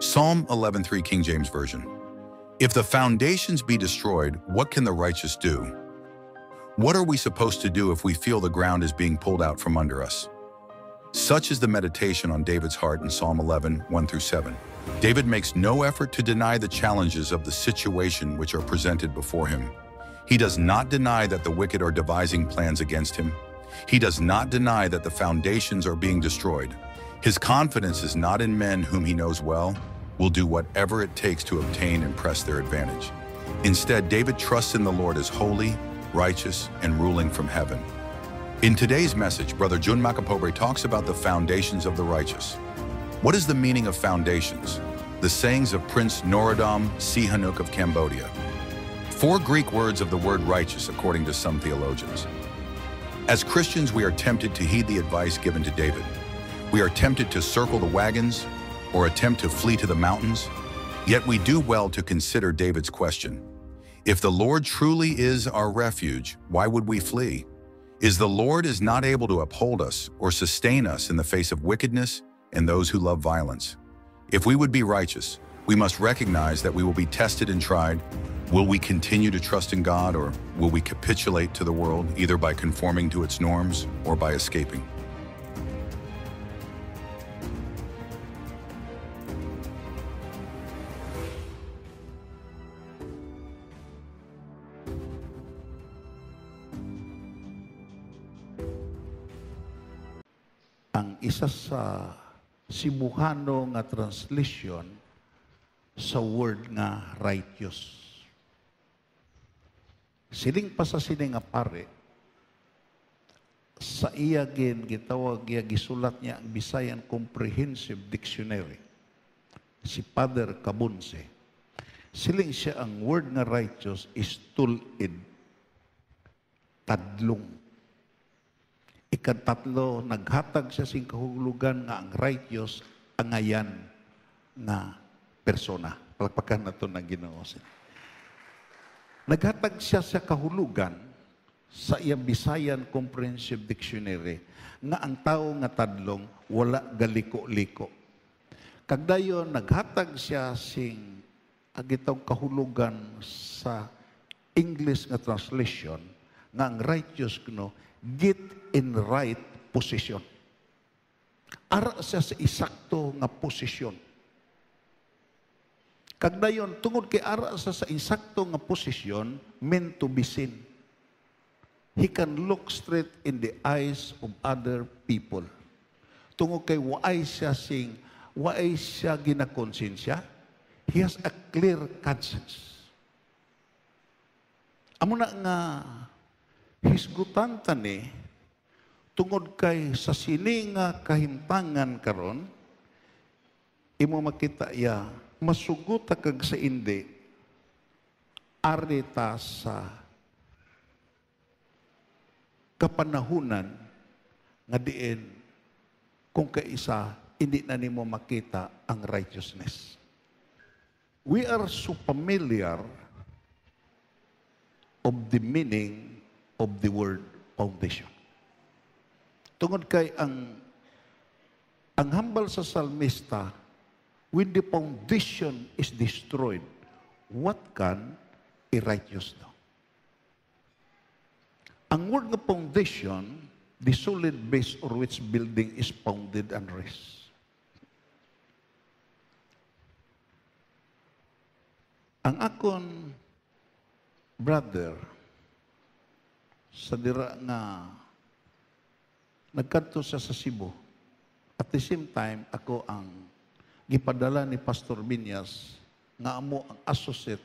Psalm 11:3 King James Version. If the foundations be destroyed, what can the righteous do? What are we supposed to do if we feel the ground is being pulled out from under us? Such is the meditation on David's heart in Psalm 11:1-7. David makes no effort to deny the challenges of the situation which are presented before him. He does not deny that the wicked are devising plans against him. He does not deny that the foundations are being destroyed. His confidence is not in men whom he knows well, will do whatever it takes to obtain and press their advantage. Instead, David trusts in the Lord as holy, righteous, and ruling from heaven. In today's message, Brother Jun Makapobre talks about the foundations of the righteous. What is the meaning of foundations? The sayings of Prince Norodom Sihanouk of Cambodia. 4 Greek words of the word righteous, according to some theologians. As Christians, we are tempted to heed the advice given to David. We are tempted to circle the wagons or attempt to flee to the mountains. Yet we do well to consider David's question. If the Lord truly is our refuge, why would we flee? Is the Lord is not able to uphold us or sustain us in the face of wickedness and those who love violence. If we would be righteous, we must recognize that we will be tested and tried. Will we continue to trust in God, or will we capitulate to the world, either by conforming to its norms or by escaping? Ang isa sa Cebuano nga translation sa word nga righteous. Siling pa sa sining nga pare, sa iya gitawag iya gisulat niya ang Visayan Comprehensive Dictionary, si Father Cabunce. Siling siya ang word nga righteous is tulid, tadlong. Ikatatlo, naghatag siya sing kahulugan nga ang righteous angayan nga persona. Palagpakan na ito na Ginoo. Naghatag siya sa kahulugan sa iyang Visayan Comprehensive Dictionary nga ang tao nga tadlong wala galiko-liko. Kagdayon, naghatag siya sing agitaw kahulugan sa English nga translation nga ang righteous kuno get in right position. Ara siya sa isakto nga posisyon. Kagdayon, tungod kay ara sa insakto nga posisyon, meant to be seen. He can look straight in the eyes of other people. Tungod kay waay siya ginakonsensya, he has a clear conscience. Amo na nga hisgutan tani, tungod kay sa sini nga kahimtangan karon, imo makita ya, masugot kag sa indi, arita sa kapanahunan nga diin kung kaisa hindi na nimo makita ang righteousness. We are so familiar of the meaning of the word foundation. Tungod kay ang hambal sa salmista, when the foundation is destroyed, what can a righteous do? Ang word nga foundation, the solid base on which building is founded and rests. Ang akon brother, sa dira nga nagkadto siya sa Cebu, at the same time, ako ang gipadala ni Pastor Binyas nga amo ang associate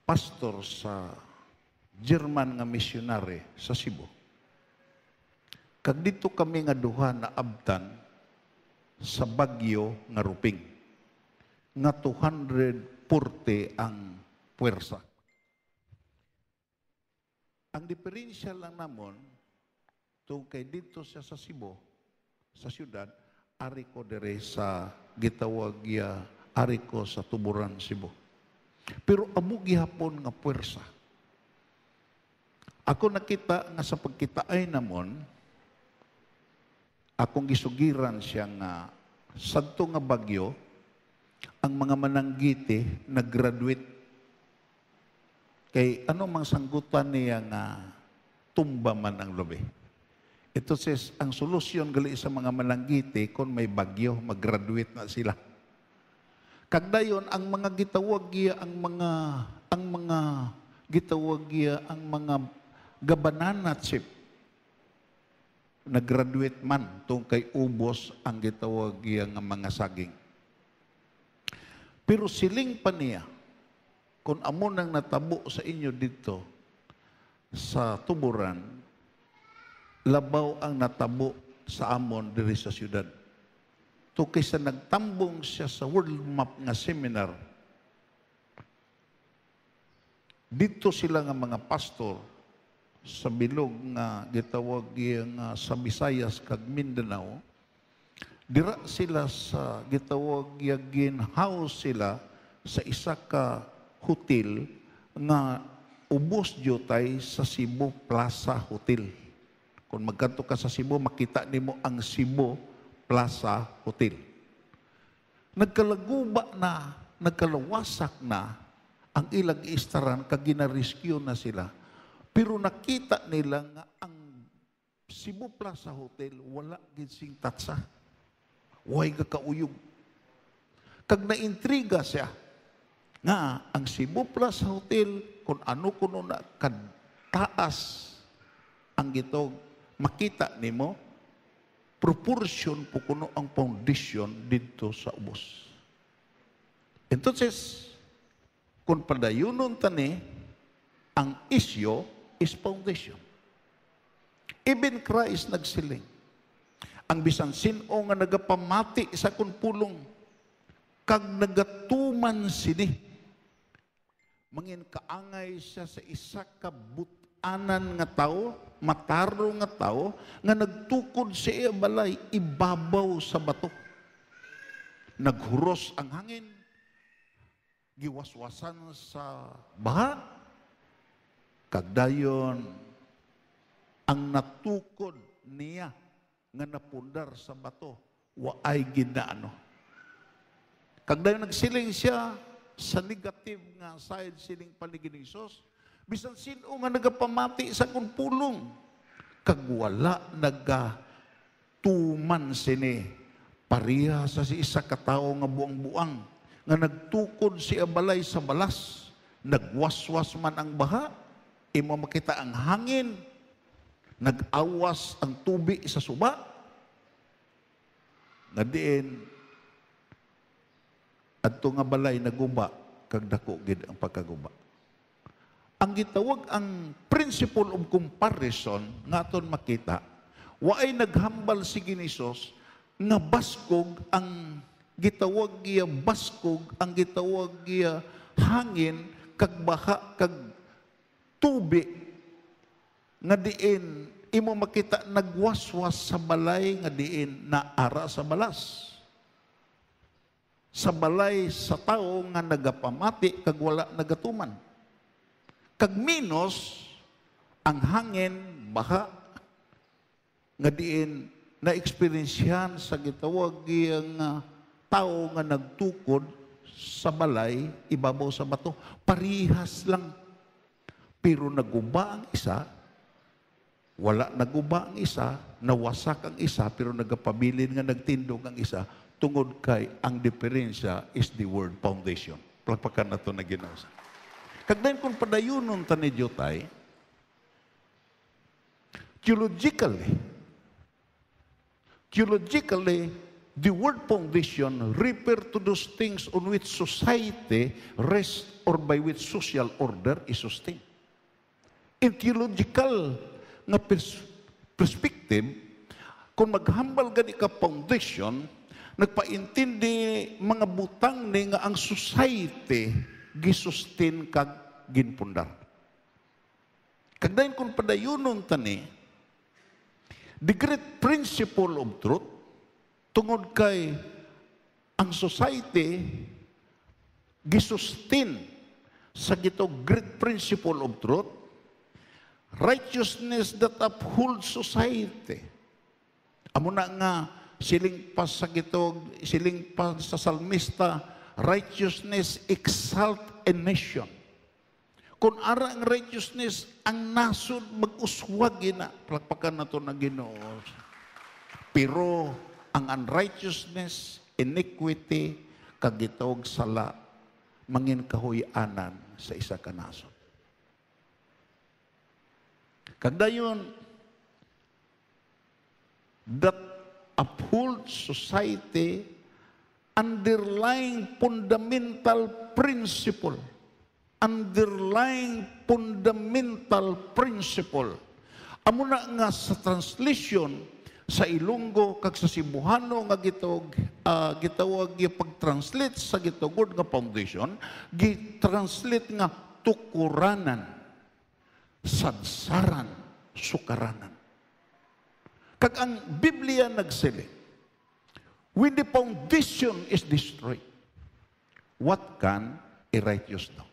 pastor sa German nga missionary sa Cebu. Kag dito kami nga duha na abtan sa bagyo nga Ruping. Nga 240 ang puwersa. Ang diferensya lang namon, kay dito siya sa Cebu, sa siyudad, ari ko dire sa gitawag ari ko sa Tuburan, Cebu. Pero amo gihapon nga puwersa. Ako nakita nga sa pagkitaay namon, akong gisugiran siya nga sadto nga bagyo, ang mga mananggiti nag-graduate. Kay ano mang sanggutan niya nga tumba man ang lubi. Ito says, ang solusyon gali sa mga mananggiti, kung may bagyo, mag-graduate na sila. Kagdayon, ang mga gitawag giya, ang mga gitawag giya, ang mga gabanana chip, nag-graduate man, tong kay ubos ang gitawag giya nga mga saging. Pero siling pa niya, kung amo nang natabo sa inyo dito, sa tuburan, labaw ang natabo sa amon diri sa syudad. To kaysa nagtambong siya sa World Map nga seminar, dito sila nga mga pastor sa bilog nga gitawag nga sa Visayas kag Mindanao, dira sila sa gitawag ginhouse sila sa isa ka hotel nga ubos jotay sa Cebu Plaza Hotel. Kung magkanto ka sa Cebu, makita nimo ang Cebu Plaza Hotel. Nagkalaguba na, nagkalawasak na ang ilang istaran kag gina-rescue na sila. Pero nakita nila nga ang Cebu Plaza Hotel wala gid sing tatsa. Way kakauyog. Kag naintriga siya nga ang Cebu Plaza Hotel kung ano kuno na kadtaas ang gitog makita nimo proportion po kuno ang foundation dito sa ubos. Entonces, kung padayunon tani, ang isyo is foundation. Even Christ nagsiling, ang bisan sino nga nagapamati sa kun pulong, kag nagatuman sini, mangin kaangay siya sa isa ka but-anan nga tao, mataro nga tao, nga nagtukod sa iya balay, ibabaw sa bato. Naghuros ang hangin, giwaswasan sa baha, kagdayon, ang natukod niya nga napundar sa bato, waay ginaano. Kagdayon nagsiling siya, sa negative nga side sining paligid ni Jesus, bisan sino nga nagapamati sa kung pulong, kag wala nagatuman sini, pareha sa si isa katao nga buang-buang, nga nagtukod si abalay sa balas, nagwaswas man ang baha, imo makita ang hangin, nag-awas ang tubi sa suba, nga diin, adto nga balay naguba kag dako gid ang pagkaguba. Ang gitawag ang principle of comparison nga aton makita, waay naghambal si Ginisos nga baskog ang gitawag giya baskog ang gitawag giya hangin kag baha kag tubi nga diin imo makita nagwaswas sa balay nga diin naara sa balas. Sa balay sa tao nga nagapamati kag wala nagatuman. Kag minos ang hangin, baha nga diin na-experiensyan sa gitawag nga tao nga nagtukod sa balay, ibabaw sa bato, parihas lang. Pero naguba ang isa, wala naguba ang isa, nawasak ang isa, pero nagapabilin nga nagtindog ang isa, tungod kay ang diferensya is the word foundation. Palpakan na ito na ginausa. Kagdayon kung padayunon ta ni Jotay, theologically, the word foundation refer to those things on which society rests or by which social order is sustained. In theological nga perspective, kung maghambal gani ka foundation, nagpaintindi mga butang ni nga ang society gisustain kag ginpundar. Kagdayon kung padayunon tani, the great principle of truth, tungod kay ang society gisustain sa gito great principle of truth, righteousness that upholds society. Amo na nga siling pa sa gitog, siling pa sa salmista, righteousness exalt a nation. Kung ara ang righteousness, ang nasod mag-uswag ina, palakpakan na ito na Ginoo. Pero ang unrighteousness, iniquity, kagitog sala, mangin kahuyanan sa isa ka nasod. Kagdayon, that uphold society underlying fundamental principle. Underlying fundamental principle. Amo na nga sa translation sa Ilonggo kag sa Cebuano nga gitawag yung pag-translate sa gitugod nga foundation, gitranslate nga tukuranan, sadsaran, sukaranan. Kag ang Biblia nagsili, when the foundation is destroyed, what can a righteous do?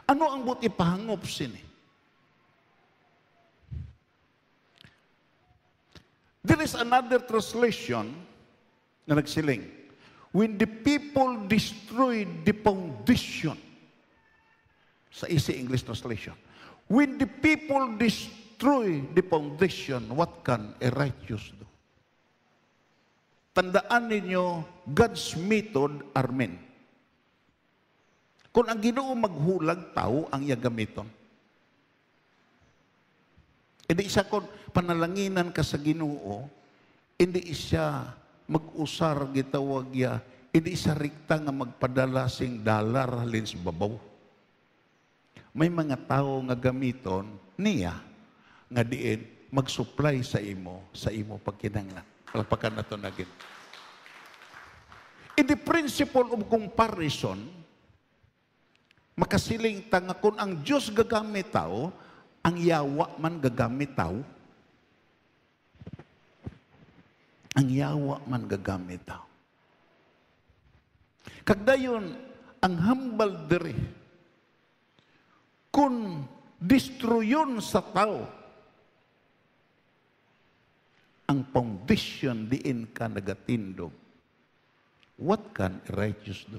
Ano ang buti pahangop sini? There is another translation na nagsiling, when the people destroyed the foundation, sa easy English translation, when the people destroy the foundation, what can a righteous do? Tandaan ninyo, God's method are men. Kung ang Ginoo maghulag, tao ang iya gamiton. Hindi siya kung panalanginan ka sa Ginoo, hindi siya mag-usar gitawag ya, hindi siya rikta nga magpadala sing dalar halin sa babaw. May mga tao nga gamiton niya nga diin mag-supply sa imo pagkinanglan. Palpakan na ito nagin. In the principle of comparison, makasiling tanga kung ang Diyos gagamit tao, ang yawa man gagamit tao. Ang yawa man gagamit tao. Kagdayon, ang hambal diri, kung destroyon sa tao, ang foundation diin ka nagatindog, what can a righteous do?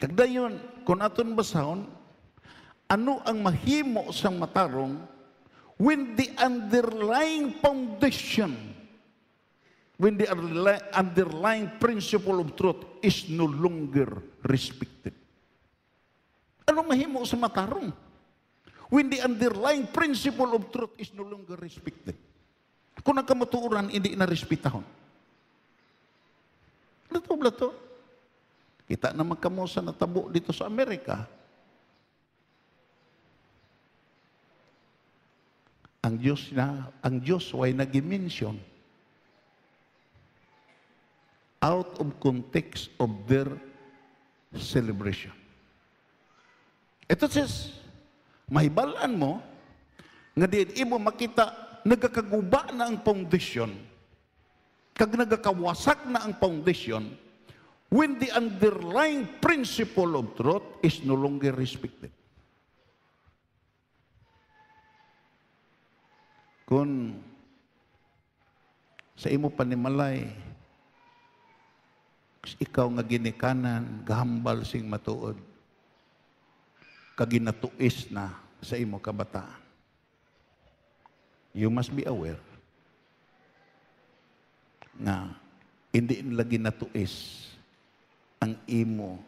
Kagdayon, kung aton basahon, ano ang mahimo sang matarong when the underlying foundation, when the underlying principle of truth is no longer respected? Ano mahimo sa matarong? When the underlying principle of truth is no longer respected. Kung ang kamatuuran, hindi na-respetahon. Blato. Kita naman kamo sa natabo dito sa Amerika. Ang Diyos way nag-mention out of context of their celebration. Ito says, mahibalaan mo, nga diin imo makita, nagkakaguba na ang foundation, kag nagkakawasak na ang foundation, when the underlying principle of truth is no longer respected. Kung sa imo panimalay, ikaw nga ginikanan, gahambal sing matuod, kaginatuis na sa imo kabataan, you must be aware nga hindi nila ginatuis ang imo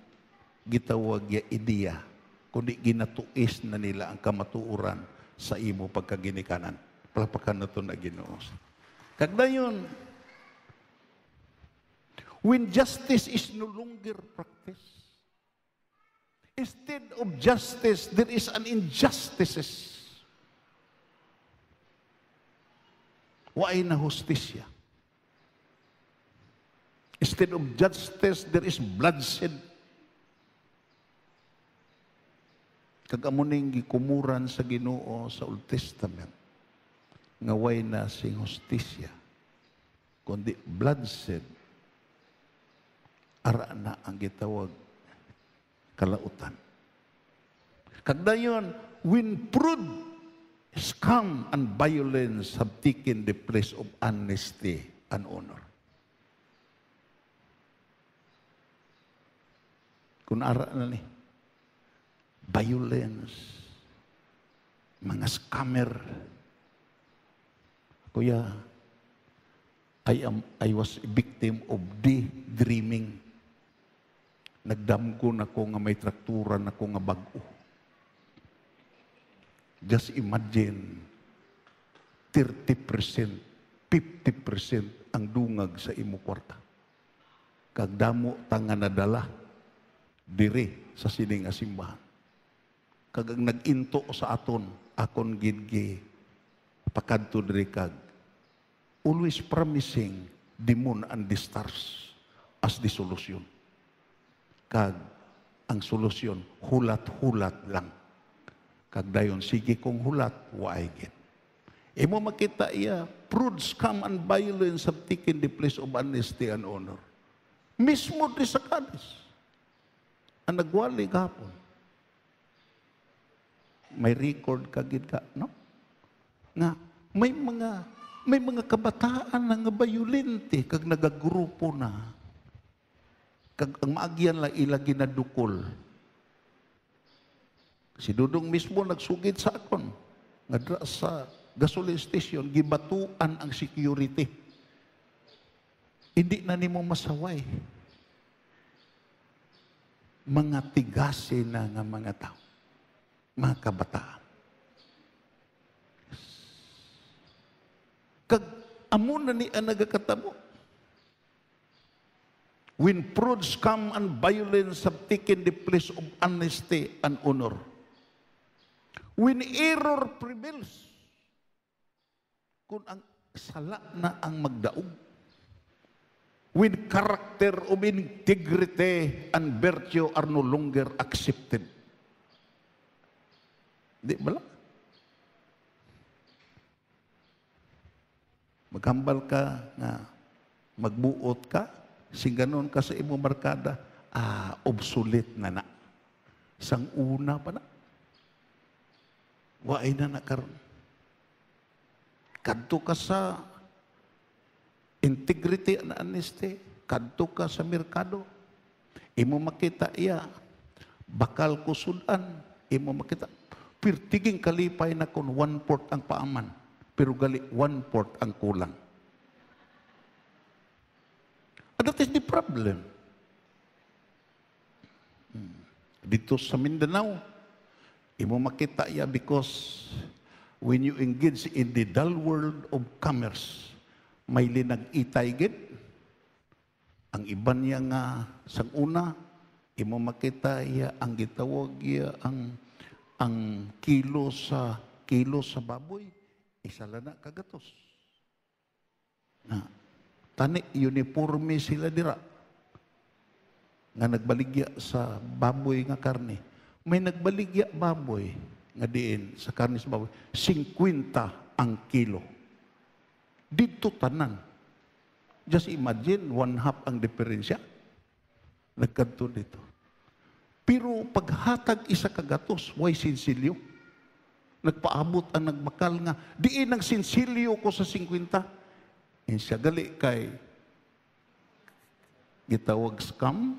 gitawag ya ideya, kundi ginatuis na nila ang kamatuuran sa imo pagkaginikanan. Palapakan na ito na Ginoo. Kagdayon, when justice is no longer practiced, instead of justice, there is an injustice. Waay na hustisya. Instead of justice, there is bloodshed. Kagamuning gikumuran sa Ginoo sa Old Testament, nga way na sing hustisya, kundi bloodshed, ara na ang gitawag kalautan. Kagdayon, when proved scam and violence have taken the place of honesty and honor. Kung ara na ni, violence, mga scammer. Kuya, I was a victim of daydreaming. Nagdamgo na ko nga may traktura na ko nga bago. Just imagine, 30%, 50% ang dungag sa imo kwarta. Kagdamo tanga nadala, dire sa sining asimbahan. Kag nag-into sa aton, akon gidgi, pakadto dire kag, always promising the moon and the stars as the solution. Kag ang solusyon, hulat-hulat lang. Kag dayon, sige kong hulat, waay git. Imo makita iya, prude, scam, and violence have taken the place of honesty and honor. Mismo di sa kanis. Ang nagwali gapon. May record kagid ka, no? Nga, may mga kabataan na nga bayulente kag nagagrupo na. Kag ang maagyan la ila ginadukol. Si Dudong mismo nagsugid sa akon. Ngadra sa gasoline station, gibatuan ang security. Hindi na nimo masaway. Mga tigasi na nga mga tao. Mga kabataan. Kag amo na ni ang nagakatabo. When prude, scam, and violence have taken the place of honesty and honor. When error prevails, kung ang sala na ang magdaog. When character of integrity and virtue are no longer accepted. Di ba lang? Maghambal ka nga magbuot ka, sing ganon ka sa imo markada, obsolete na na. Sang una pa na. Waay na karon. Kadto ka sa integrity and honesty, kadto ka sa merkado, imo makita iya, bakal kusudan, imo makita, pirtiging kalipay na kon 1/4 ang paaman, pero gali 1/4 ang kulang. And that is the problem. Dito sa Mindanao, imo makita iya because when you engage in the dull world of commerce, may linag-itay gid. Ang iban niya nga sang una, imo makita iya ang gitawag iya ang kilo sa baboy, isa lang na kagatos. Na tani uniforme sila dira nga nagbaligya sa baboy nga karne. May nagbaligya baboy nga diin sa karne sa baboy, 50 ang kilo. Dito tanan. Just imagine, 1/2 ang diferensya. Nagkanto dito. Pero paghatag isa kagatos, why sinsilyo? Nagpaabot ang nagbakal nga, diin ang sinsilyo ko sa 50. Siya gali kay gitawag scam,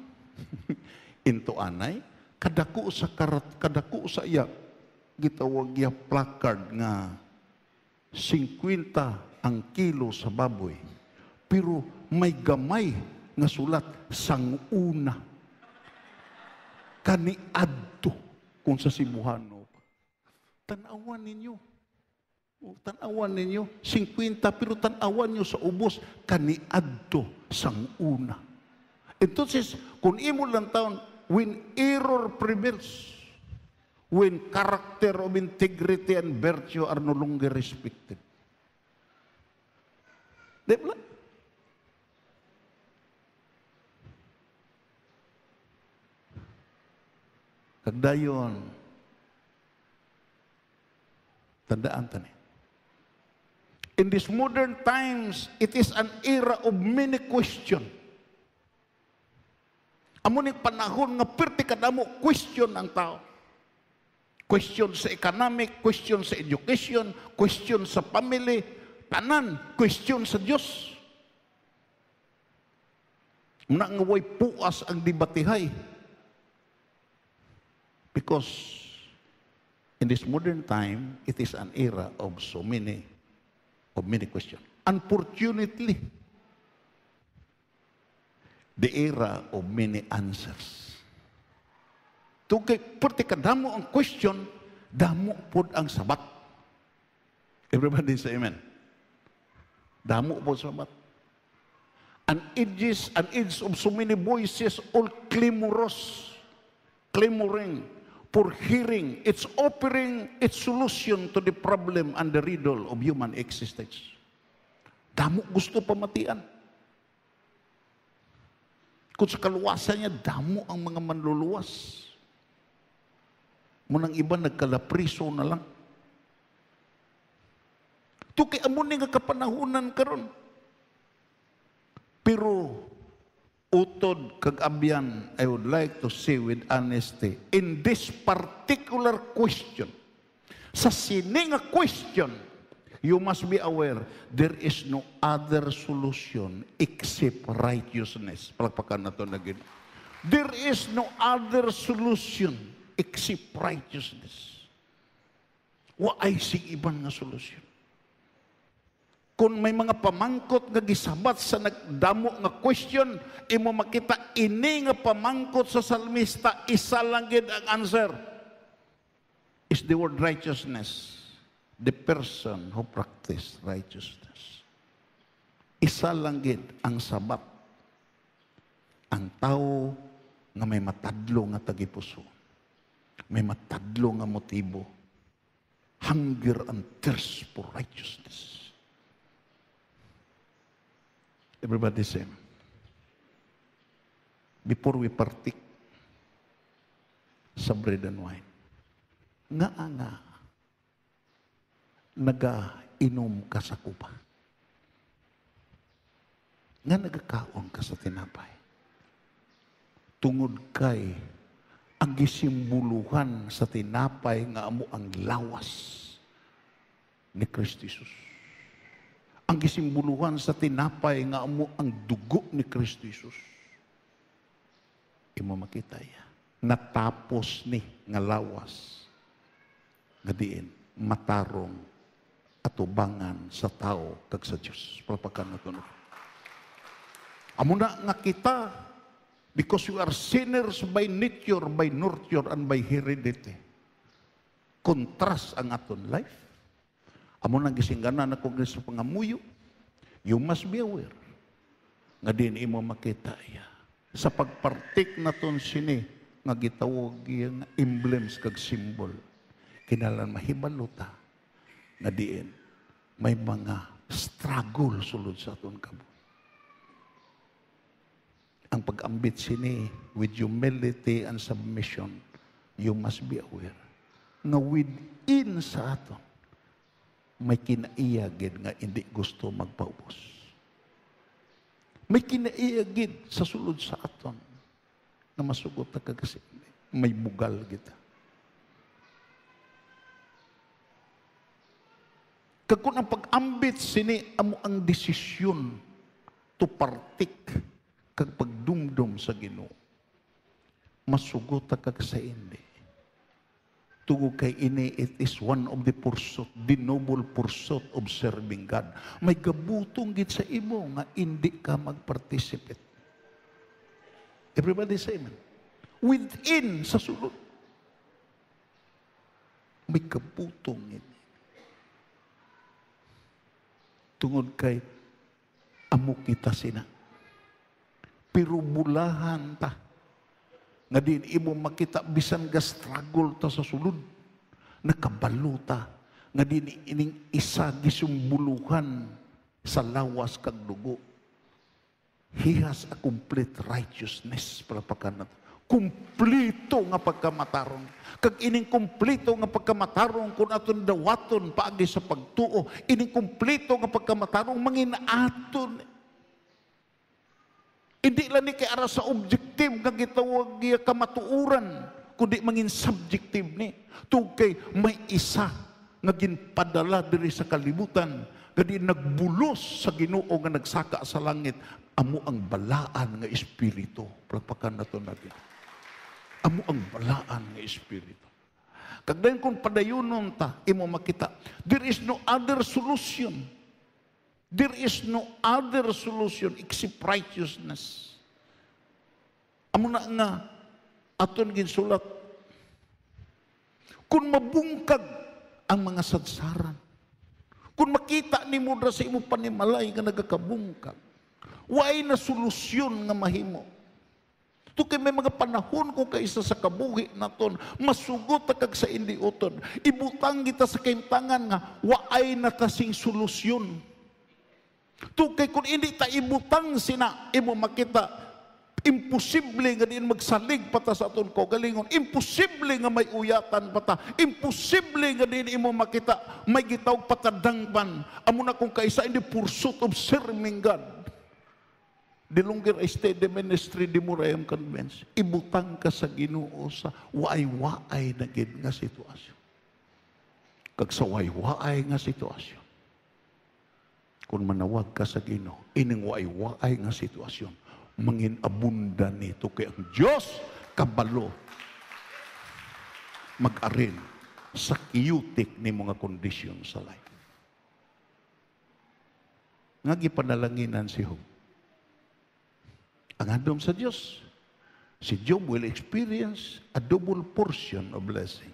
into anay, kadako sa iya, gitawag iya placard nga 50 ang kilo sa baboy. Pero may gamay nga sulat sang una. Kaniadto kung sa Cebuano. Tanawan ninyo. Tanawan ninyo. 50 pero tanawan nyo sa ubos. Kaniadto sang una. Entonces, kung imo lang taon, when error prevails, when character of integrity and virtue are no longer respected. Di ba? Kagdayon, tandaan tani. In these modern times, it is an era of many questions. Amo ning panahon nga perti kadamo question ang tao. Question sa economic, question sa education, question sa family, tanan, question sa Dios. Muna nga way puas ang debatihay. Because in this modern time, it is an era of many questions. Unfortunately, the era of many answers. Tugay, pati kadamo ang question, damo po ang sabat. Everybody say amen. Damo po sabat. An edge of so many voices, all clamoring for hearing, it's offering its solution to the problem and the riddle of human existence. Damo gusto pamatian. Kung sa kaluwasan niya, damo ang mga manluluwas. Munang iba nagkalapriso na lang. Ito kay amo nga kapanahunan karon. Pero utod kag abyan, I would like to say with honesty, in this particular question, sa sining question, you must be aware, there is no other solution except righteousness. Palakpakan na ito na gino. There is no other solution except righteousness. Wa ay sing iban nga solusyon. Kung may mga pamangkot nga gisabat sa nagdamo nga question, imo makita ini nga pamangkot sa salmista, isa lang gid ang answer. Is the word righteousness. The person who practice righteousness. Isa lang gid ang sabat. Ang tao nga may matadlo nga tagipuso. May matadlo nga motibo. Hunger and thirst for righteousness. Everybody say, before we partake sa bread and wine, nga nagainom ka sa kupa. Nga nagakaon ka sa tinapay. Tungod kay ang gisimbuluhan sa tinapay nga amo ang lawas ni Kristo Jesus. Ang gisimbuluhan sa tinapay nga amo ang dugo ni Kristo Jesus. Imo makita ya. Natapos ni nga lawas. Nga diin, matarong atubangan sa tao kag sa Dios. Palpakan nato. Amo na nga kita, because we are sinners by nature, by nurture, and by heredity. Contrast ang aton life. Amo nang gisingganan na kong sa pangamuyo, you must be aware. Nga din imo makita iya. Sa pagpartik na ton sini, nga gitawag yung emblems kag symbol. Kinalan mahibaluta. Nga diin, may mga struggle sulod sa aton kabo. Ang pag-ambit sini, with humility and submission, you must be aware. Nga within sa aton, may kinaiyagid nga hindi gusto magpaubos. May kinaiyagid sa sulod sa aton na masugot na kagasi. May bugal kita. Kung ang pag-ambit sini amo ang desisyon to partake kag pagdumdum sa Ginoo. Masugot na kagasi hindi. Tungod kay ini, it is one of the pursuit, the noble pursuit of serving God. May gabutong gid sa imo nga hindi ka mag-participate. Everybody say amen. Within sa sulod. May gabutong gid. Tungod kay amo kita sina. Pero bulahan ta. Nga din imo makita bisan ga struggle ta sa sulod. Nakabaluta. Nga din ining isa gisumbuluhan sa lawas kag dugo. He has a complete righteousness para pagkanat. Kumplito nga pagkamatarong. Kag ining kumplito nga pagkamatarong kung aton dawaton paagi sa pagtuo. Ining kumplito nga pagkamatarong manginaton. Hindi lang ni kay ara sa objective nga gitawag kamatuuran kundi mangin subjective ni. Tugkay may isa nga ginpadala diri sa kalibutan, gadi nagbulos sa Ginoo nga nagsaka sa langit, amo ang balaan nga espiritu. Pagpakan nato natin. Amo ang balaan nga espiritu. Kagdayon kung padayunon ta, imo makita, there is no other solution. There is no other solution except righteousness. Amo na nga, aton ginsulat, kung mabungkag ang mga sadsaran, kung makita ni mo sa imo panimalay nga nagakabungkag, waay na solusyon nga mahimo. Ito kay may mga panahon kung kaisa sa kabuhi naton, masugot kag sa indiuton. Ibutang kita sa kaimtangan nga, waay na kasing solusyon. Ito kay kung hindi ta ibutang sina, imo makita, imposible nga din magsalig pata sa aton ko galingon. Imposible nga may uyatan pata. Imposible nga din imo makita, may gitawag patadangban. Amo na kung kaisa in the pursuit of serving God. The longer I stay the ministry, the more I am convinced. Ibutang ka sa Ginoo sa waay-waay na gid nga sitwasyon. Kag sa waay-waay nga sitwasyon, kung manawag ka sa Ginoo, ining waay-waay nga sitwasyon, mangin abunda nito kay ang Diyos kabalo mag-arin sa kiyutik ni mga kondisyon sa life. Nga gipanalanginan si Job. Ang handom sa Diyos, si Job will experience a double portion of blessing.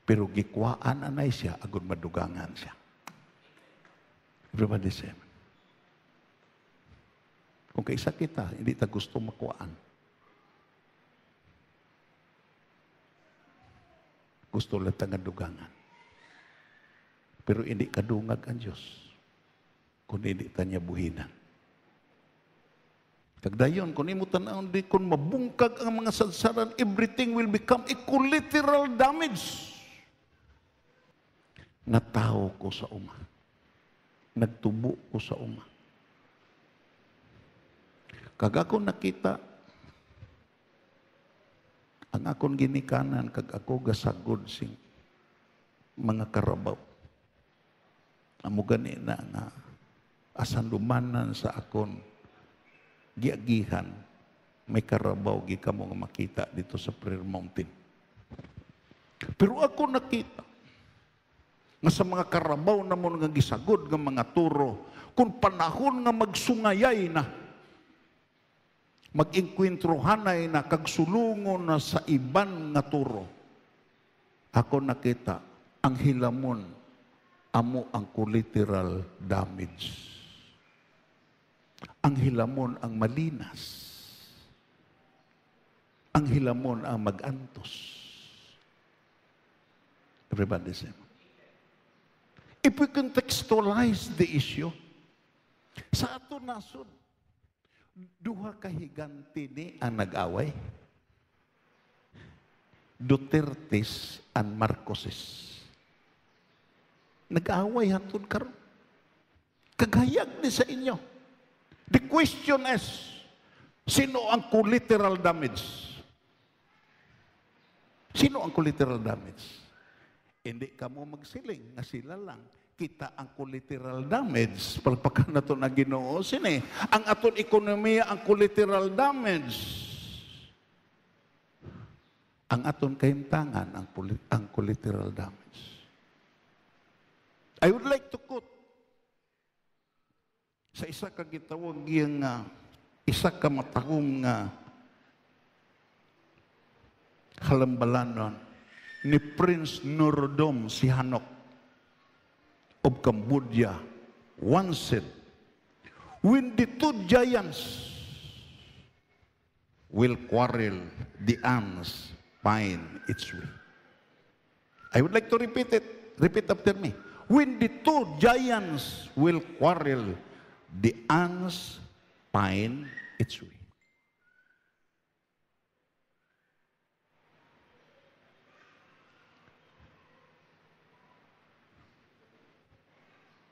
Pero gikwaan anay siya, agad madugangan siya. Everybody say, kung kaisa kita, hindi ta gusto makuhaan. Gusto lang ta nga dugangan. Pero hindi kadungag ang Diyos. Kung hindi ta niya buhinan. Kagdayon, kung imo tanawon di, kung mabungkag ang mga sadsaran, everything will become a collateral damage. Natawo ko sa uma. Nagtubo ko sa uma. Kag ako nakita, ang akong ginikanan, kag ako gasagod sing mga karabaw. Amo gani na nga, asandumanan sa akon, giagihan, may karabaw, gi ka mo nga makita dito sa Prayer Mountain. Pero ako nakita, nga sa mga karabaw na mo nga gisagod nga mga turo, kung panahon nga magsungayay na, mag-inkwentruhanay na, kagsulungon na sa iban nga turo, ako nakita, ang hilamon, amo ang collateral damage. Ang hilamon ang malinas. Ang hilamon ang mag-antos. Everybody say. If we contextualize the issue, sa ato nasod, duha ka higanti ni ang nag-away. Dutertes and Marcoses. Nag-away hantod karon. Kagayag ni sa inyo. The question is, sino ang collateral damage? Sino ang collateral damage? Hindi ka mo magsiling na sila lang. Kita ang collateral damage. Palpakan na ito na Ginoo. Sine? Ang aton ekonomiya ang collateral damage. Ang aton kahimtangan ang collateral damage. I would like to quote sa isa ka gitawag yung isa ka matahong halambalanon ni Prince Norodom Sihanouk of Cambodia once said, when the two giants will quarrel, the ants find its way. I would like to repeat it. Repeat after me. When the two giants will quarrel, the ants find its way.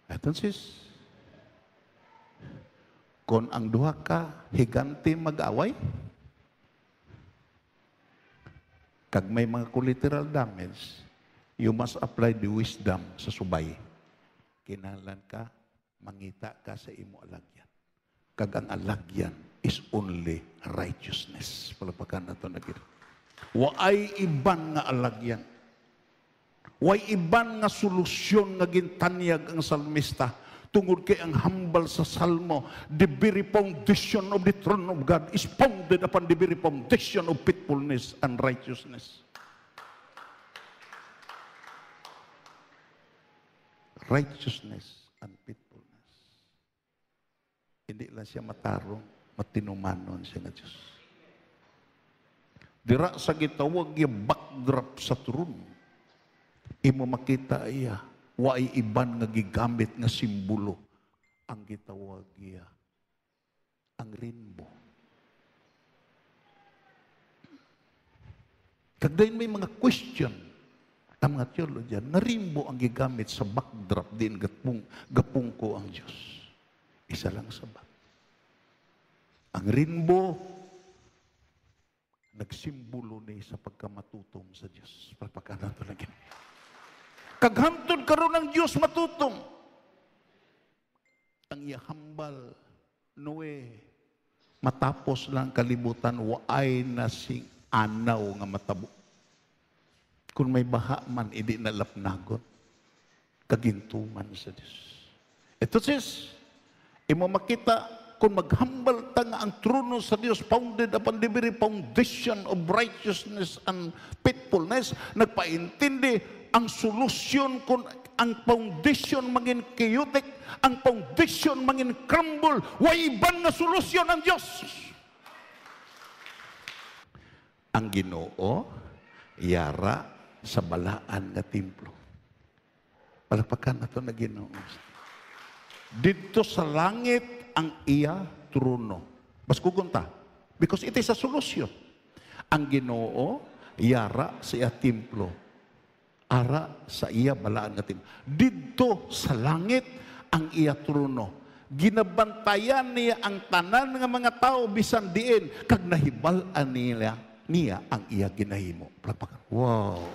Entonces, kung ang duha ka higante mag-away, Kag may mga collateral damage, you must apply the wisdom sa subay. Kinahanglan ka, mangita ka sa imo alagyan. Kag ang alagyan is only righteousness. Palapakan na ito na gina. Waay iban nga alagyan. Waay iban nga solusyon nga gintanyag ang salmista. Tungod kay ang hambal sa salmo, the very foundation of the throne of God is founded upon the very foundation of faithfulness and righteousness. Righteousness and faithfulness. Hindi lang siya matarong, matinumanon siya nga Diyos. Dira sa gitawag yung backdrop sa throne. Imo makita iya, waay iban nga gigamit nga simbolo ang gitawag iya, ang rainbow. Kagdayon may mga question, ang mga theologian, nga rainbow ang gigamit sa backdrop din gapung ko ang Diyos. Isa lang sabat. Ang rainbow, nagsimbolo ni sa pagkamatutom sa Diyos. Pagpakanan ito lagi. Kaghantod karon ng Diyos matutom. Ang yahambal, Noe, matapos lang kalibutan, waay na sing anaw nga matabo. Kung may baha man, hindi nalapnagon. Kagintuman sa Diyos. Ito sis, imo makita, kung maghambal ta nga ang trono sa Diyos, founded upon the very foundation of righteousness and faithfulness, nagpaintindi ang solusyon kung ang foundation maging chaotic, ang foundation maging crumble, way iban na solusyon ng Diyos. Ang Ginoo, yara sa balaan nga templo. Palakpakan na ito na Ginoo. Dito sa langit ang iya trono. Bas kukunta. Because it is a solution. Ang Ginoo, yara sa iya templo. Ara sa iya balaan nga templo. Dito sa langit ang iya trono. Ginabantayan niya ang tanan nga mga tao bisan diin. Kag nahibalan niya ang iya ginahimo. Palakpakan. Wow.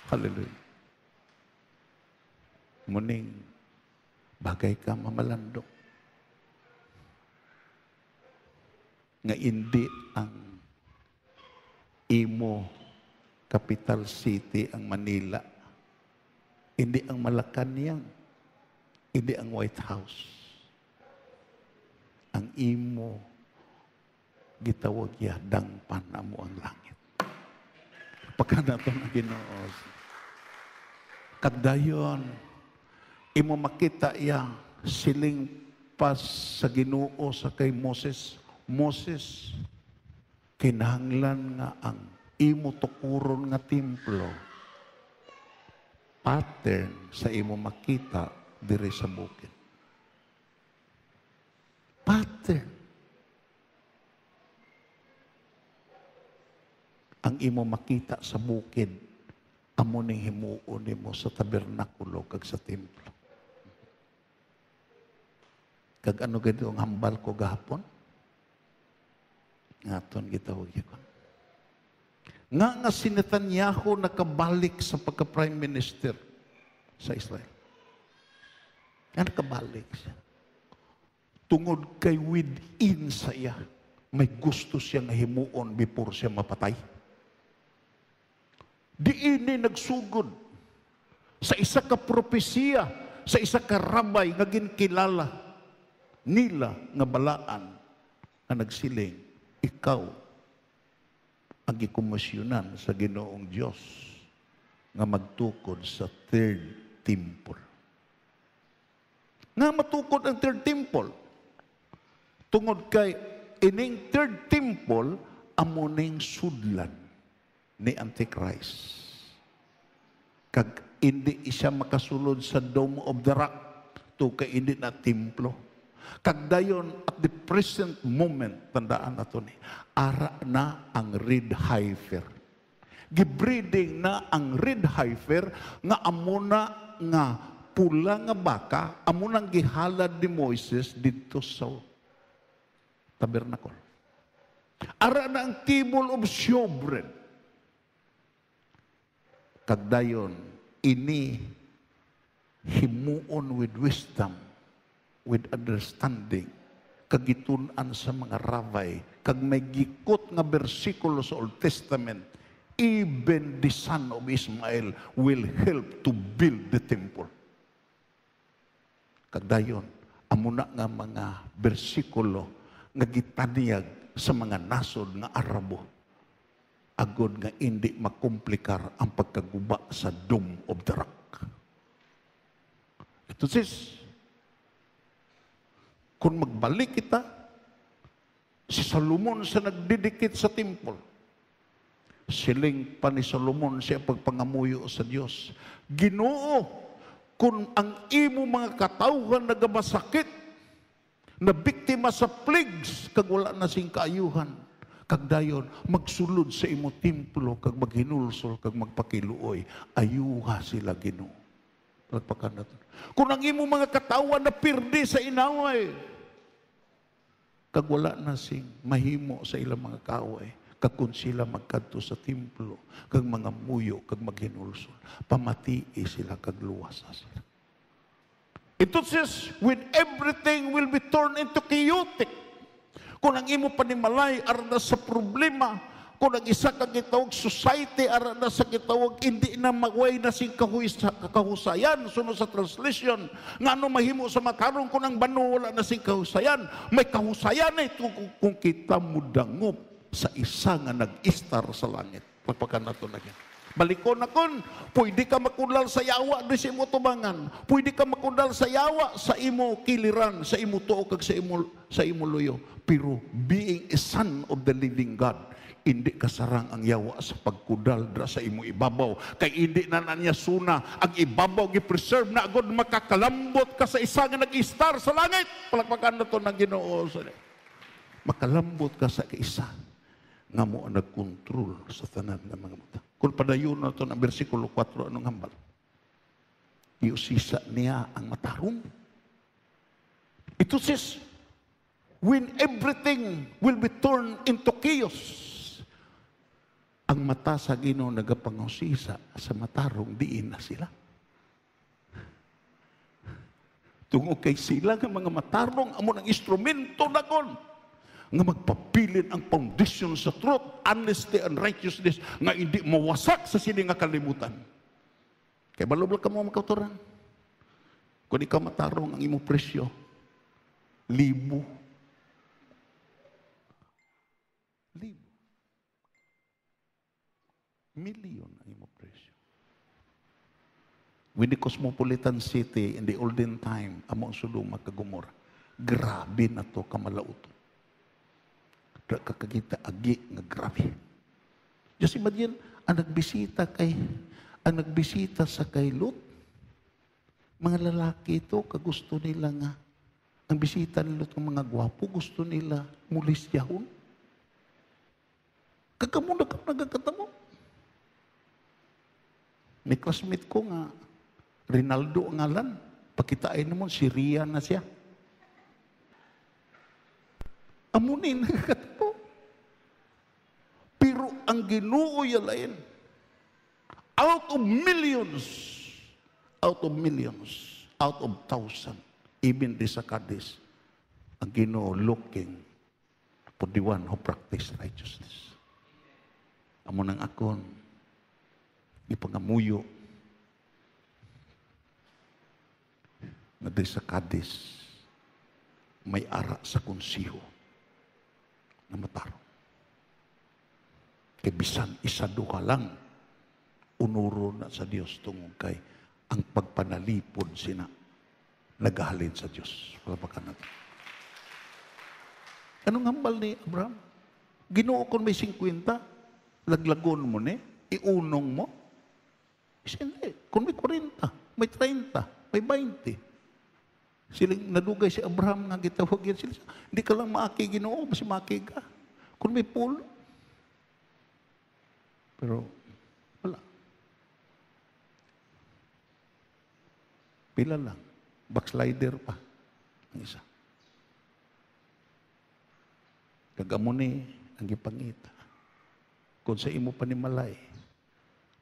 Hallelujah. Muning, bagay ka mamalandok. Nga hindi ang imo capital city ang Manila. Hindi ang Malacanang. Hindi ang White House. Ang imo gitawag ya dangpan na mo ang langit. Pagka nato na Ginoo. Kagdayon, imo makita iya siling pas sa Ginoo sa kay Moses. Moses, kinahanglan nga ang imo tukuron nga templo pattern sa imo makita diri sa bukid. Pattern. Ang imo makita sa bukid, amo ning himuon nimo sa tabernakulo kag sa templo. Kag ano gito ang hambal ko gahapon? Ngaton gitawag yun. Nga si Netanyahu nakabalik sa pagka-prime minister sa Israel. Nga nakabalik siya. Tungod kay within sa iya, may gusto siyang himuon before siya mapatay. Diini nagsugod sa isa ka propesiya, sa isa ka rabay nga ginkilala nila nga balaan nga nagsiling, ikaw ang gikomisyonan sa Ginoong Diyos nga magtukod sa third temple. Nga matukod ang third temple. Tungod kay ining third temple, amo ning sudlan ni Antichrist. Kag hindi siya makasulod sa Dome of the Rock to kay hindi na templo. Kag dayon at the present moment, tandaan nato ni, ara na ang red heifer. Gibreeding na ang red heifer nga amuna nga pula nga baka, amunang gihalad ni Moises dito sa tabernacle. Ara na ang table of showbread. Kagdayon, ini himuon with wisdom, with understanding, kagitunan sa mga rabay, kag may gikot nga bersikulo sa Old Testament, even the son of Ismael will help to build the temple. Kagdayon, amuna nga mga bersikulo nga gitaniyag sa mga nasod nga Arabo, agod nga hindi makomplikar ang pagkaguba sa Dome of the Rock. Ito sis, kung magbalik kita, si Solomon sa nagdidikit sa temple, siling pa ni Solomon siya pagpangamuyo sa Diyos. Ginoo, kung ang imo mga katawhan nagamasakit, na biktima sa plagues, kag wala na sing kaayuhan, kag dayon magsulod sa imo templo, kag maghinulsol, kag magpakiluoy, ayuha sila Ginoo. Pagpakan natin. Kung ang imo mga katawan na pirdi sa inaway, kag wala na sing mahimo sa ilang mga kaaway, kag kung sila magkadto sa templo, kag mga muyo, kag maghinulsol, pamatii sila, kag luwasa sila. It says, when everything will be turned into chaotic, kung ang imo panimalay arana sa problema, kung ang isa kang gitawag society arana sa gitawag hindi na magway na sing kahusayan, sunod sa translation, nga ano mahimo sa matarong kung ang banu wala na sing kahusayan, may kahusayan na ito kung kita mudangop sa isa nga nag-istar sa langit. Pagpakan na ito na yan. Balikon na kun, pwede ka makundal sa yawa di sa imo tubangan. Pwede ka makundal sa yawa sa imo kiliran, sa imo tuo kag sa imo luyo. Pero being a son of the living God, hindi kasarang ang yawa sa pagkudal dra sa imo ibabaw. Kay hindi na niya suna ang ibabaw gi-preserve na agad makakalambot ka sa isa nga nag-star sa langit. Palakpakan na to ng Ginoo. Makalambot ka sa isa nga mo ang nagkontrol sa tanan ng mga muta. Kung padayon na ito ng versikulo 4, anong hambal? Iusisa niya ang matarong. Ito says, when everything will be turned into chaos, ang mata sa Ginoo nagapangusisa sa matarong, diin na sila. Tungo kay sila nga mga matarong, amo ng instrumento na kon, nga magpapilin ang foundation sa truth, honesty, and righteousness, nga hindi mawasak sa sini nga kalimutan. Kaya balubal ka mo makauturan. Kung ikaw matarong ang imo presyo, 1,000. Million ang imo presyo. With the cosmopolitan city in the olden time, among Sodoma kag Gomora, grabe na to kamalauto. Kakakita agi nga grabe. Just imagine, ang nagbisita sa kay Lot, mga lalaki ito, kagusto nila nga, ang bisita ni Lot ng mga gwapo, gusto nila mulis yahon. Kagamuna ka nagkakatamo. May classmate ko nga, Rinaldo ang ngalan, pakitain naman, Syria na siya. Amunin nagkatpo. Pero ang Ginoo yalain, out of thousands, even the Sakadis, ang Ginoo looking for the one who practice righteousness. Amo nang akon, ipangamuyo, na di Sakadis, may ara sa konsiho, na matarong. Kay bisan isa duha lang, unuro na sa Dios tungod kay ang pagpanalipod sina nagahalin sa Dios. Palapakan natin. Anong hambal ni Abraham? Ginoo kon may 50, laglagon mo ni, iunong mo. Hindi. Kung may 40, may 30, may 20. Siling nadugay si Abraham nga gitawag yan sila. Hindi ka lang maaki Ginoo, basi maaki ka. Kung may pulo. Pero wala. Pila lang. Backslider pa. Ang isa. Kagamo ni ang ipangita. Kung sa imo panimalay,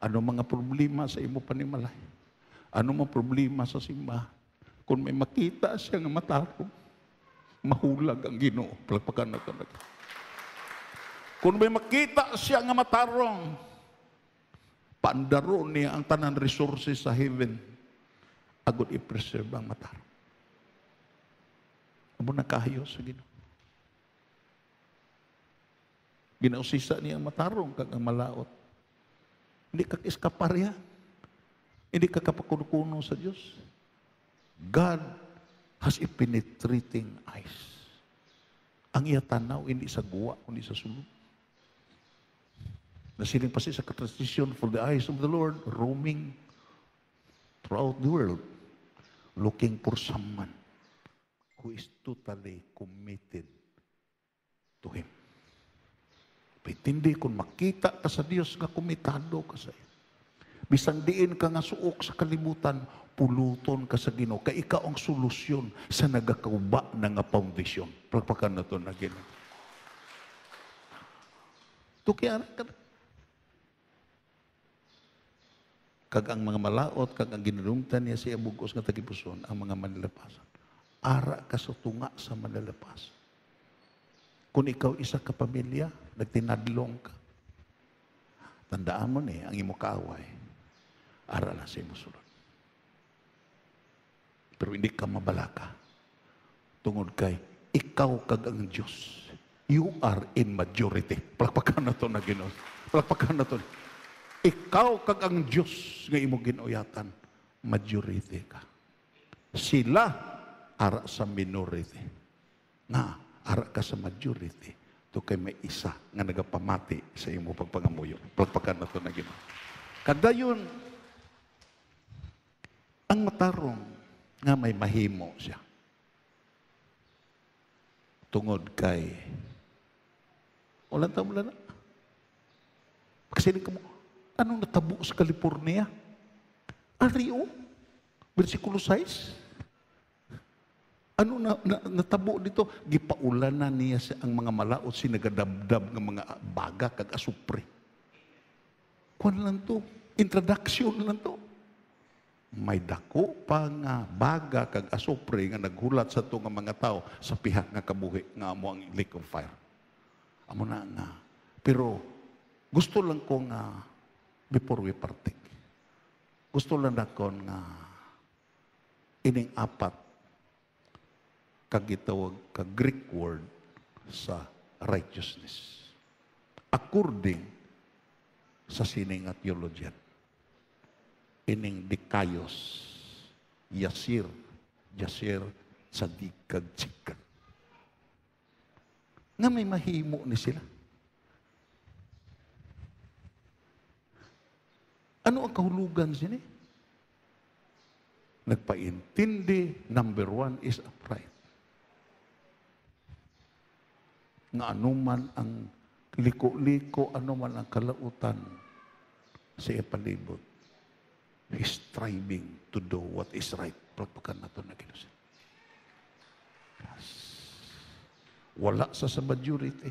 ano mga problema sa imo panimalay? Ano mga problema sa simbahan? Kung may makita siya nga matarong, mahulag ang Ginoo. Palakpakan na ito. Kung may makita siya nga matarong, paandaro niya ang tanan resources sa heaven, agad i-preserve ang matarong. Amo na kahayo sa Ginoo. Ginausisa niya ang matarong kag ang malaot. Hindi ka iskaparya. Hindi ka kapakuno sa Diyos. God has a penetrating eyes. Ang iya tanaw, hindi sa guwa, kundi sa sulod. Nasiling pa siya sa katransition, for the eyes of the Lord roaming throughout the world, looking for someone who is totally committed to Him. Paitindi kung makita ka sa Diyos nga komitado ka sa iyo. Bisang diin ka nga suok sa kalibutan, puluton ka sa Ginoo. Kay ikaw ang solusyon sa nagakauba na nga foundation. Pagpakan na ito na Ginoo. Tukiyara ka na. Kag ang mga malaot, kag ang ginulungtan niya siya bugos nga tagipuson, ang mga manlalapasan. Ara ka sa tunga sa manlalapasan. Kung ikaw isa ka pamilya, nagtinadlong ka, tandaan mo ni, ang imo kaaway, ara na sa imo sulod. Pero hindi ka mabalaka. Tungod kay, ikaw kag ang Diyos. You are in majority. Palakpakan na ito na Ginoo. Palakpakan na ito. Ikaw kag ang Diyos nga imo ginuyatan, majority ka. Sila, ara sa minority. Nga, ara ka sa majority, to kay may isa nga nagapamati sa imo pagpangamuyo. Palakpakan na ito na Ginoo. Kadayon, ang matarong nga may mahimo siya. Tungod kay, wala na. Kasi mo, anong natabo sa California? Ariyo? Versikulo 6? Ano natabo dito? Gipaulanan niya ang mga malaot sinagadabdab ng mga baga kag asupre. Kuan lang to? Introduction lang to. May dako pa nga baga kag asupre nga naghulat sa to nga mga tao sa pihak nga kabuhi nga amo ang lake of fire. Amo na nga. Pero gusto lang ko nga before we partake. Gusto lang ako nga ining apat kagitawag ka Greek word sa righteousness. According sa sining at theologian, ining dikayos, yasir, sadik, tsikan. Nga may mahimo ni sila. Ano ang kahulugan sini? Nagpaintindi, number 1 is upright. Nga anuman ang liko-liko, anuman ang kalautan sa ipalibot. He's striving to do what is right. Pagpakan na ito na ginusin. Yes. Wala sa majority.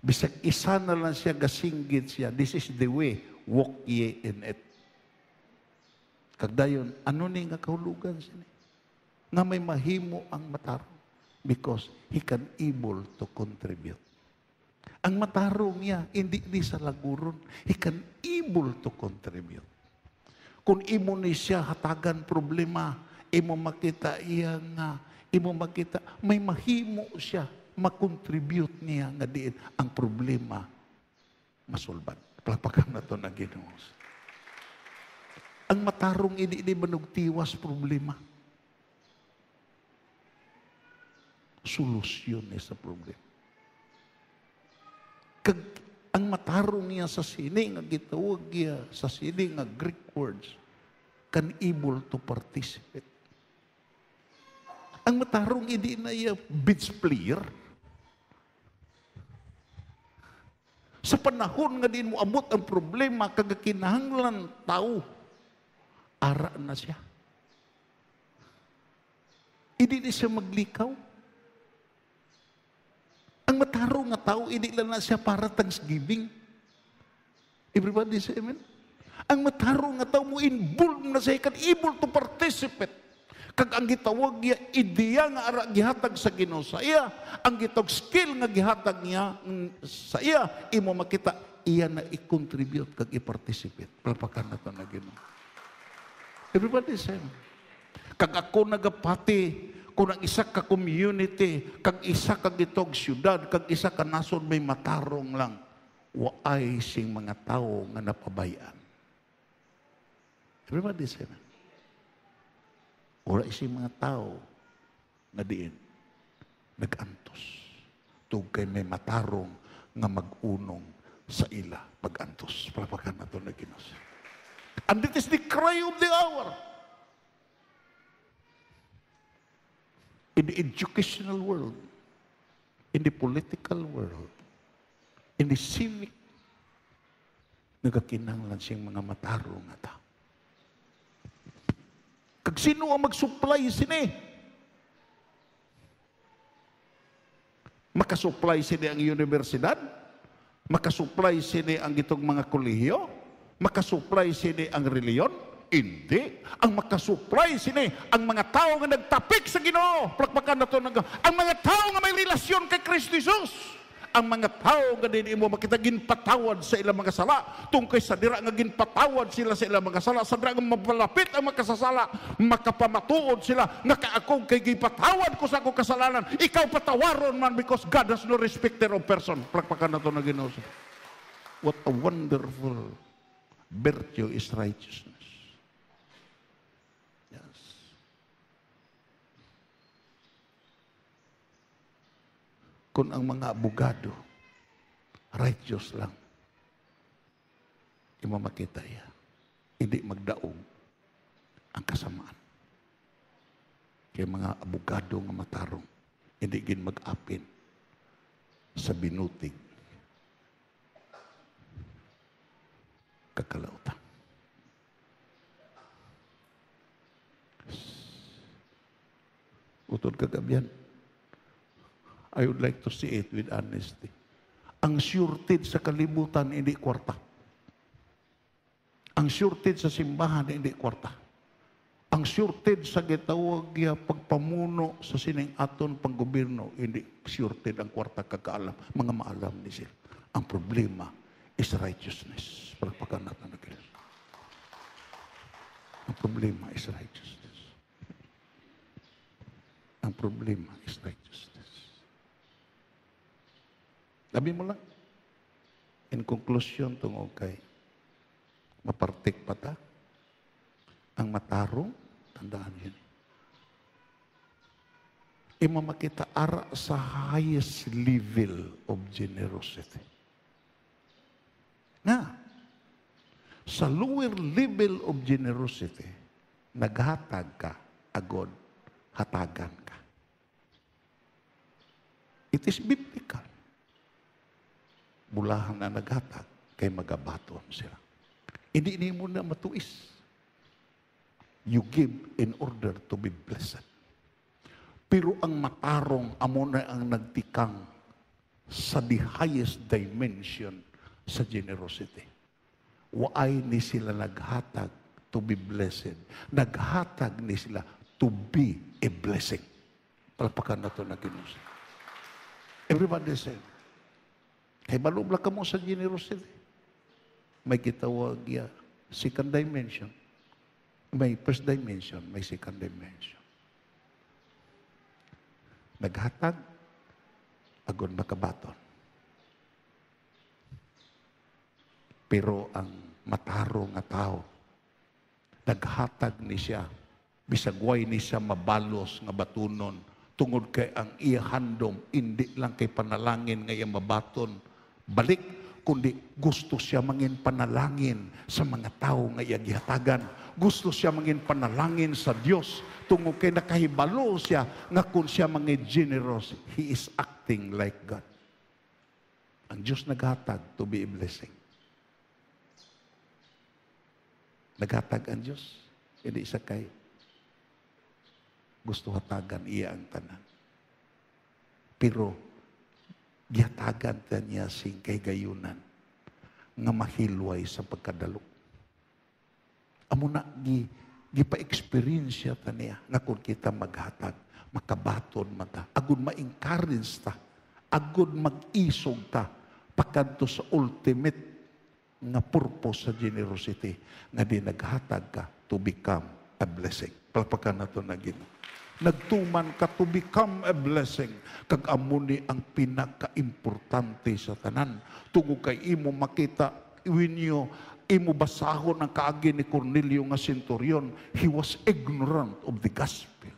Bisag isa na lang siya, gasinggit siya. This is the way. Walk ye in it. Kagdayon, ano ni nga kahulugan siya? Nga may mahimo ang matarong. Because he can able to contribute. Ang matarong niya, hindi ni sa laguron. He can able to contribute. Kung imo ni siya hatagan problema, imo makita iya nga, imo makita, may mahimo siya, makontribute niya nga diin ang problema masulban. Palakpakan na ito na Ginoo. Ang matarong hindi manugtiwas problema. Solusyon niya sa problema. Kag ang matarong niya sa sining nga gitawag niya sa sining nga Greek words can able to participate. Ang matarong hindi na iya bids player. Sa panahon nga din mo abot ang problema kag kinahanglan tao, ara na siya. Hindi na siya maglikaw. Ang Ang matarong nga tao, hindi lang na siya para Thanksgiving. Everybody say amen? Ang matarong nga tao mo involved na siya, can able to participate. Kag ang gitawag niya, ideya nga ara gihatag sa Ginoo sa iya, ang gitawag skill nga gihatag niya sa iya, imo makita, iya na i-contribute kag i-participate. Palpakan na ito na Ginoo. Everybody say amen? Kag ako nagapati, kung ang isa ka community, kag isa ka gitog syudad, kag isa ka nasod may matarong lang, waay sing mga tao nga napabayaan. Everybody say amen. Wala sing mga tao na diin nag-antos. Tugay may matarong nga mag-unong sa ila pag-antos. Palapakan na ito na Ginoo. And it is the cry of the hour. In the educational world, in the political world, in the civic, nagakinanglan siyang mga matarong nga tao. Kag sino ang mag-supply sini? Makasupply sini ang universidad? Makasupply sini ang itong mga kolehiyo? Makasupply sini ang reliyon? Hindi. Ang makasupply sini ang mga tao nga nagtapik sa Ginoo. Plakpakan na to ang mga tao nga may relasyon kay Kristo Jesus. Ang mga tao nga din mo makita ginpatawad sa ilang mga sala. Tungkay sa dira nga ginpatawad sila sa ilang mga sala. Sa dira nga mapalapit ang makasasala, makapamatuod sila. Nga kaakong kay gipatawad ko sa akong kasalanan. Ikaw patawaron man because God has no respecter of person. Plakpakan na to na Ginoo. What a wonderful virtue is righteousness. Kung ang mga abogado, righteous lang, hindi makita yan. Hindi magdaong ang kasamaan. Kaya mga abogado nga matarong, hindi gin mag-apin sa binutig kakalautan. Utod kagabihan, I would like to see it with honesty. Ang surted sa kalibutan, hindi kwarta. Ang surted sa simbahan, hindi kwarta. Ang surted sa gitawag ya pagpamuno sa sining aton panggobyerno, hindi surted ang kwarta kagaalam. Mga maalam ni sila. Ang problema is righteousness. Pagpakan natin na Diyos. Ang problema is righteousness. Ang problema is righteousness. Sabi mo lang, in conclusion, tungkol kay mapartik pa ta, ang matarong, tandaan yun. Ima makita ara sa highest level of generosity. Na, sa lower level of generosity, naghatag ka, agod, hatagan ka. It is biblical. Bulahan na naghatag, kay magabaton sila. Hindi mo na matuis. You give in order to be blessed. Pero ang matarong, amo na ang nagtikang sa the highest dimension sa generosity. Waay ni sila naghatag to be blessed. Naghatag ni sila to be a blessing. Palpakan na ito na Ginoo. Everybody say, kay balubla ka mo sa generosity. May kitawag ya second dimension. May first dimension, may second dimension. Naghatag, agon makabaton. Pero ang mataro nga tao, naghatag ni siya, bisagway ni siya mabalos nga batunon, tungod kay ang iya handom, hindi lang kay panalangin nga iya mabaton, balik, kundi gusto siya mangin panalangin sa mga tao nga iya gihatagan. Gusto siya mangin panalangin sa Dios tungod kay nakahibalo siya nga kung siya mangin generous, he is acting like God. Ang Diyos naghatag to be a blessing. Naghatag ang Diyos, hindi isa kay gusto hatagan iya ang tanan. Pero Gihatagan ta niya sing kay gayunan nga mahilway sa pagkadalo. Amo na gipa-experience ta niya nga kung kita maghatag, makabaton man ta, agud ma-encourage ta, agud mag-isog ta pakadto sa ultimate nga purpose sa generosity nga di naghatag ka to become a blessing. Palpakan nato na Ginoo. Nagtuman ka to become a blessing. Kag amo ni ang pinaka-importante sa tanan. Tungod kay imo makita, winyo, imo basahon ang kaagi ni Cornelio nga centurion. He was ignorant of the gospel.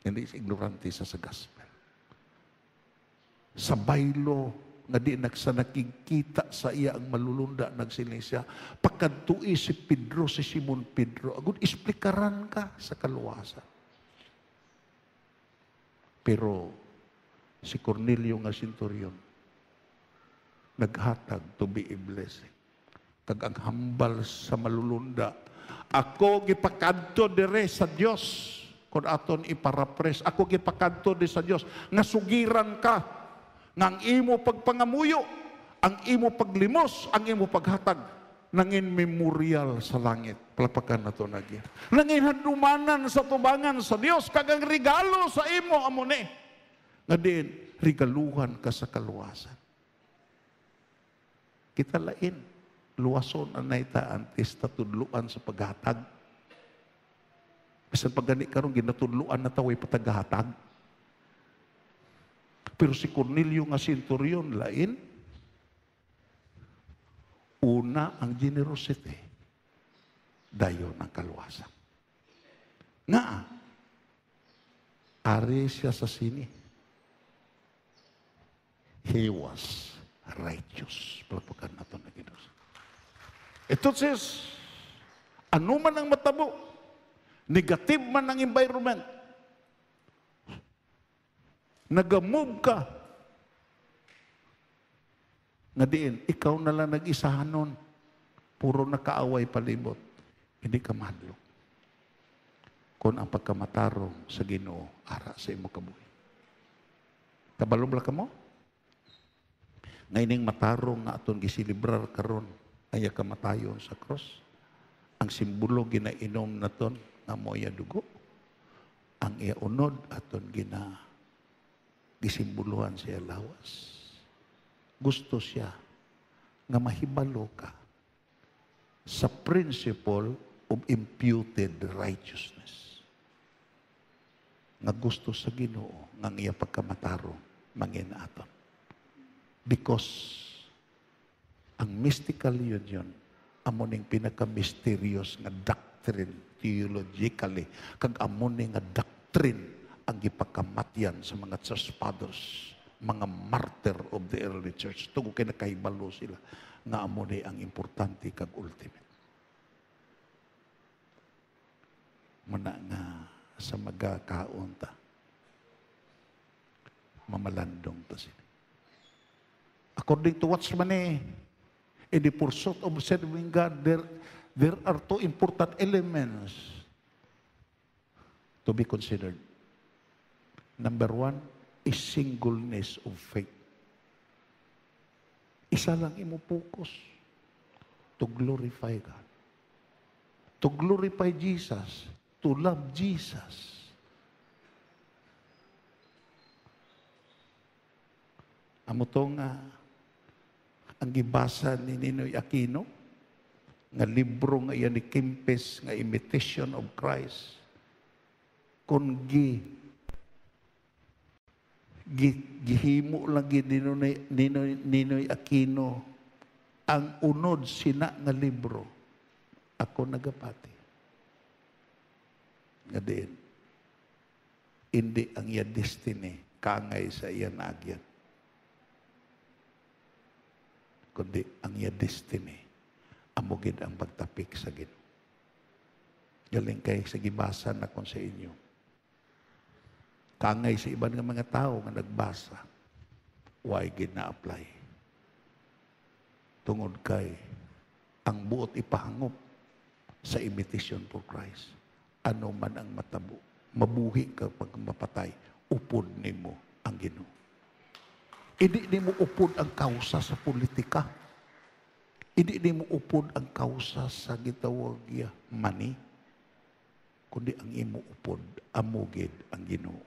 Hindi is ignorante sa gospel. Sa baylo, nga di sa nakikita sa iya ang malulunda, nagsiling siya, pagkadtui si Pedro, si Simon Pedro, agud isplikaran ka sa kaluwasan. Pero si Cornelio nga centurion, naghatag to be a blessing. Kag ang hambal sa malulunda, ako gipakadto dire sa Dios, kung aton iparapres, ako gipakadto dire sa Dios, nga sugiran ka, ng imo pagpangamuyo, ang imo paglimos, ang imo paghatag, nangin memorial sa langit. Palapakan na ito nagyan. Nangin hadumanan sa tubangan sa Dios, kagang regalo sa imo, amone. Nga din, regaluhan ka sa kaluwasan. Kita lain, luwason ang naita antes tatudluan sa paghatag. Bisan pagani karong ginatudluan na taway pataghatag. Pero si Cornelio nga centurion lain, una ang generosity, dayon ang kaluwasan. Nga, ari siya sa sini. He was righteous. Palapakan nato na Ginoo. Entonces, ano man ang matabo, negative man ang environment, nagamove ka, nga diin, ikaw na lang nag-isahan nun, puro nakaaway palibot, hindi ka madlo. Kung ang pagkamatarong sa Ginoo, ara sa imo kabuhi. Kabalom ka mo? Ngayning matarong nga aton gisilibrar karon, ay kamatayon sa cross. Ang simbolo ginainom naton nga moya dugo. Ang iya unod aton gisimbuluhan siya lawas. Gusto siya nga mahibalo ka sa principle of imputed righteousness. Nga gusto sa Ginoo nga iya pagkamatarong mangin aton. Because ang mystical union amo ning pinaka-mysterious nga doctrine theologically, kag amo ning nga doctrine ang gipakamatyan sa mga church fathers, mga martyr of the early church. Tungkol kay nakahibalo sila nga amo ni ang importante kag ultimate. Muna nga sa magakaon ta, mamalandong ta sila. According to Watchman in the pursuit of serving God, there are two important elements to be considered. Number one is singleness of faith. Isa lang imo focus to glorify God. To glorify Jesus. To love Jesus. Amo to nga ang gibasa ni Ninoy Aquino nga libro nga iyan ni Kempes nga Imitation of Christ. Kung gihimo lagi Ninoy Aquino ang unod sina nga libro, ako nagapati. Nga din, hindi ang iya destiny kangay sa iya naagyan. Kundi ang iya destiny, amugid ang pagtapik sa Ginoo. Galing kay sa gibasan na kon sa inyo. Kangay sa iban nga mga tao nga nagbasa, why gid na-apply. Tungod kay ang buot ipahangop sa imitation for Christ. Ano man ang matabo, mabuhi ka pag mapatay, upod nimo ang Ginoo. Hindi ni mo upod ang kausa sa politika. Hindi ni mo upod ang kausa sa gitawag money. Kundi ang imo upod, amugid ang Ginoo.